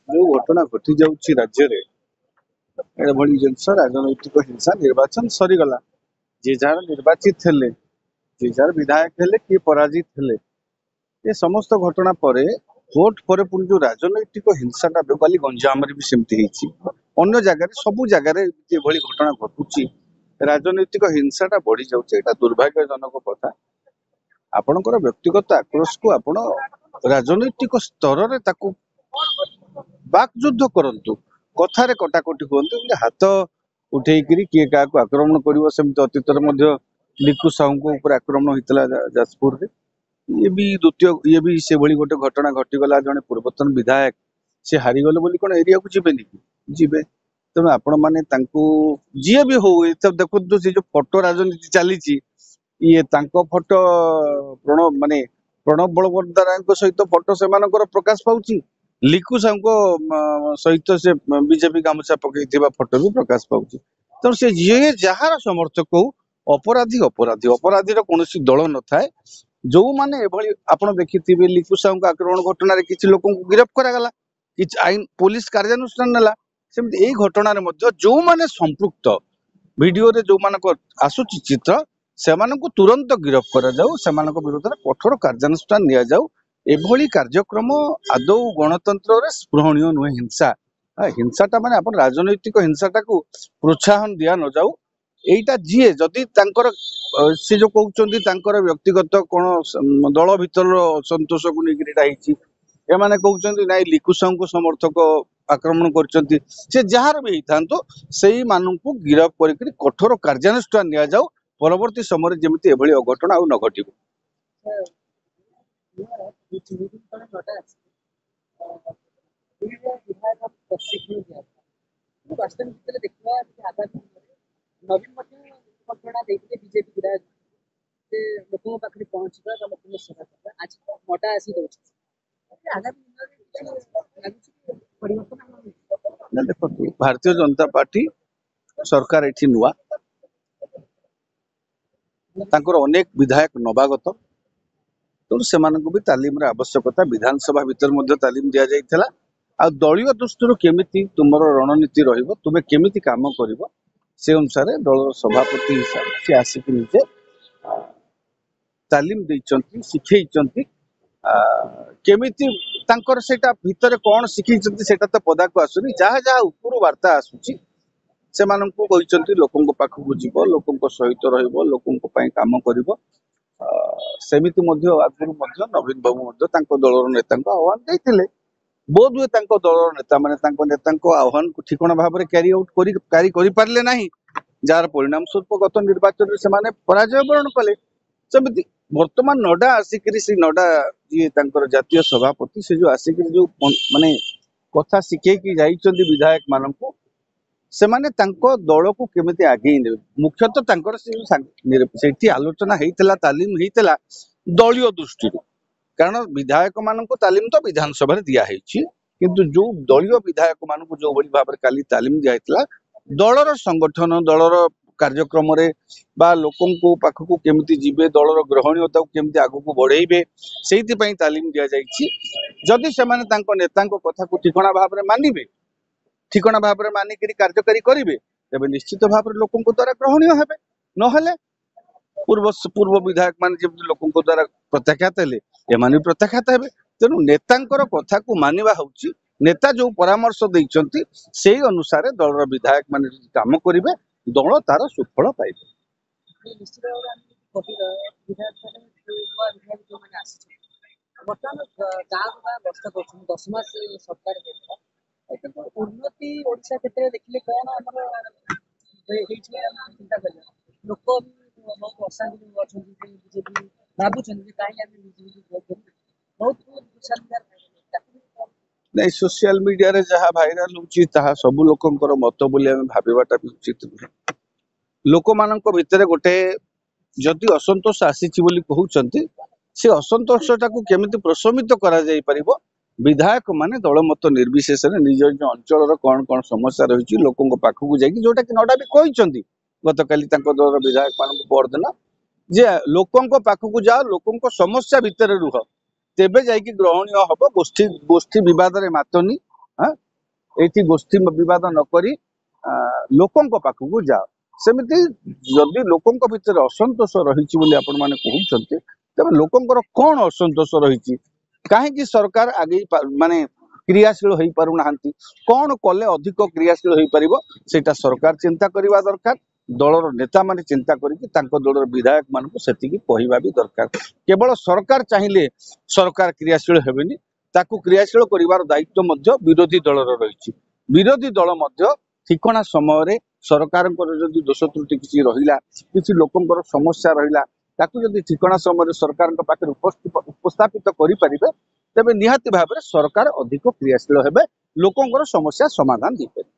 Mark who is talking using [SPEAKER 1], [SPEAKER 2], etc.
[SPEAKER 1] जो घटना घटी जाऊँची राज्य रे एभली जिनस राजनैतिक हिंसा निर्वाचन सरीगला जे जार निर्वाचित थे जे जार विधायक हेले किए पराजित हेले ये समस्त घटना पर भोट पर पुणी जो राजनैतिक हिंसाटा काली गंजाम भी सेमती अन्य जगह सबू जगार ये घटना घटुची राजनैतिक हिंसाटा बढ़ी जाऊे यहाँ दुर्भाग्यजनक कथा आपणकर व्यक्तिगत आक्रोश को आपण राजनैतिक स्तर रे ताकू बाकयुद्ध करंतु कथारे कटाकटी हुअन्तु हाथ उठेकरी किए क्या आक्रमण करिवो सेमति अतीत लिकु साहू ऊपर आक्रमण होता जाजपुर रे ये भी द्वितीय ये भी से भली गोटे घटना घटीगला जड़े पूर्वतन विधायक से हारीगले बोली कौन एरिया को जीवे जीवे तेणु आपण मैंने जी भी हो देखो से जो फोटो राजनीति चली ये फोटो प्रणव माने प्रणव बलवदारा सहित फोटो से प्रकाश पाउची लिकु साहू सहित से बीजेपी गामुछा पकई फोटो भी प्रकाश पाउची तेणु से जी जार समर्थक हो अपराधी अपराधी अपराधी कौन दल न थाए जो माने एभली आपण देखिथिबे लिकु साहू आक्रमण घटना रे किछि लोक गिरफ्त करागला किछि आईन पुलिस कार्यानुष्ठान नेला सेमति एई घटना रे मध्य जो माने संपृक्त वीडियो रे जो मानक आसुची चित्र सेमानकु तुरंत गिरफ्त करा जाऊ सेमानक विरोध रे कठोर कार्यानुष्ठान निया जाऊ एभली कार्यक्रम आदौ गणतंत्र रे स्पृहणीय नुहे हिंसा हिंसाटा माने आपण राजनैतिक हिंसाटा को प्रोत्साहन दिया न जाऊ एटा जीए जदि तांकर से जो कहउचंदी तांकर व्यक्तिगत कोन दल भितर असंतोष को लेकिन एमाने कहउचंदी नाइ लिकु साहू को समर्थक आक्रमण करचंदी से जहार भी थांतो सेही माननकु गिरफ करिकरी कठोर कार्यानुष्ठान निया जाऊ परवर्ती समय जेमिति एभली अघटन आ न घटिबो
[SPEAKER 2] नवीन घटना देखिए बीजेपी विधायक से लोगों पाखे पहुंचवा लोक सेवा करवा आज मोटा आसी
[SPEAKER 1] देखो भारतीय जनता पार्टी सरकार एठी नुआ तांकर अनेक विधायक नवागत तेणु से भी तालीम आवश्यकता विधानसभा भीतर मध्य तालीम दि जाइथिला आ दलीय दृष्टि केमिति तुमर रणनीति रहिबो तुमे केमिति काम करिवो से अनुसार दल सभापति हिसाब से आसिक निजे तालीम देइचंती शिखैचंती केमिति तांकर सेटा भीतर कौन शिखैचंती सेटा तो पदा को आसुनी जहाँ जहाँ ऊपर वार्ता आसुची से माननकु कहिचंती लोकंक पाखकु जीवो लोकंक सहित रहिबो लोकंक पई काम करिवो सेमिति मध्य आगुरु मध्य नवीन बाबू मध्य तांको दलर नेतांको आह्वान दैथिले बोध हुए दलर नेता मैंने नेता आह्वान को ठिकणा भाव में क्यारी आउट करि पारले नाही जार परिणाम स्वरूप गत निर्वाचन से पराजय वरण कले सेमती वर्तमान नडा आसिक नडा जी जातीय सभापति से जो आसिक जो माने कथा शिखेकी जाइचंदी विधायक माननकु से माने तांको दल को केमिति आगे ने मुख्यतः तांकर से आलोचना हेइतला तालीम हेइतला दलीय दृष्टि कारण विधायक मानक तालीम तो विधानसभा दिया किंतु जो दलीय विधायक मानक जो बड़ी भाव काली तालीम दिया दलर संगठन दलर कार्यक्रम रे बा लोकन को पाखकु केमिति जीवे दलर ग्रहणीयता केमिति आगु को बढ़ेबे सेति पई तालीम दिया जाइछि जदि से माने तांको नेतांको कथा को ठिकणा भाव रे मानिबे ठिकणा भाव रे मानिकरी कार्यकारी करिवे तबे निश्चित भाव रे लोकन को द्वारा ग्रहणीय हेबे नहले पूर्व विधायक मान जब लोकन को द्वारा प्रत्याख्यात हेले एमाने प्रत्याख्यात हेबे तेणु नेतांकर कथा को मानिबा होउची नेता जो परामर्श दैचंती सेही अनुसार दलर विधायक माने काम करिवे दल तार सुफल पाइबे
[SPEAKER 2] निश्चित दस मास सरकार उन्नति ओडिशा क्षेत्र देखिले कौन चिंता कर लोक बहुत अशांति अच्छा बीजेपी भावुंट
[SPEAKER 1] नहीं सोशल मीडिया रे जहाँ भाइराल होची ताहा सब लोकंकर मत बोली आमे भाबिबाटा भी उचित नुहे लोक मानक भितर गोटे जदि असंतोष आसीची बोली कहउचंती से असंतोषटा को केमिति प्रशमित करा जाई परिबो विधायक माने दल मत निर्विशेष निज निज अंचल कौन कौन समस्या रही लोकों पाखक जाकि जोटा कि नडा भी कहते गतकाली दल विधायक मान परदिन जे लोकों पाखक जाओ लोकों समस्या भितर रुह तेबे जाकि ग्रहणीय हम गोष्ठी गोष्ठी बद मातनी हाँ एठी गोष्ठी विवाद न करी लोकंक पाखକୁ ଯାଅ ସେମିତି ଯଦି ଲୋକଙ୍କ ଭିତରେ ଅସନ୍ତୋଷ ରହିଛି ବୋଲି ଆପଣ ମାନେ କହୁଛନ୍ତି ତେବେ ଲୋକଙ୍କର କଣ ଅସନ୍ତୋଷ ରହିଛି କାହିଁକି ସରକାର ଆଗେଇ ମାନେ କ୍ରିୟାଶୀଳ ହେଇପାରୁନାହାନ୍ତି କଣ କଲେ ଅଧିକ କ୍ରିୟାଶୀଳ ହେଇପାରିବ ସେଇଟା ସରକାର ଚିନ୍ତା କରିବା ଦରକାର ଦଳର ନେତା ମାନେ ଚିନ୍ତା କରିକି ତାଙ୍କ ଦଳର ବିଧାୟକ ମାନଙ୍କୁ ସେତିକି କହିବା ବି ଦରକାର କେବଳ ସରକାର ଚାହିଁଲେ ସରକାର କ୍ରିୟାଶୀଳ ହେବେନି ତାକୁ କ୍ରିୟାଶୀଳ କରିବାର ଦାୟିତ୍ୱ ମଧ୍ୟ ବିରୋଧୀ ଦଳର ରହିଛି ବିରୋଧୀ ଦଳ ମଧ୍ୟ ଠିକଣା ସମୟରେ ସରକାରଙ୍କର ଯଦି ଦୋଷ ତ୍ରୁଟି କିଛି ରହିଲା କିଛି ଲୋକଙ୍କର ସମସ୍ୟା ରହିଲା ତାକୁ ଯଦି ଠିକଣା ସମୟରେ ସରକାରଙ୍କ ପାଖରେ ଉପସ୍ଥାପିତ କରିପାରିବେ ତେବେ ନିହାତି ଭାବରେ ସରକାର ଅଧିକ କ୍ରିୟାଶୀଳ ହେବେ ଲୋକଙ୍କର ସମସ୍ୟା ସମାଧାନ ହେଇପାରିବ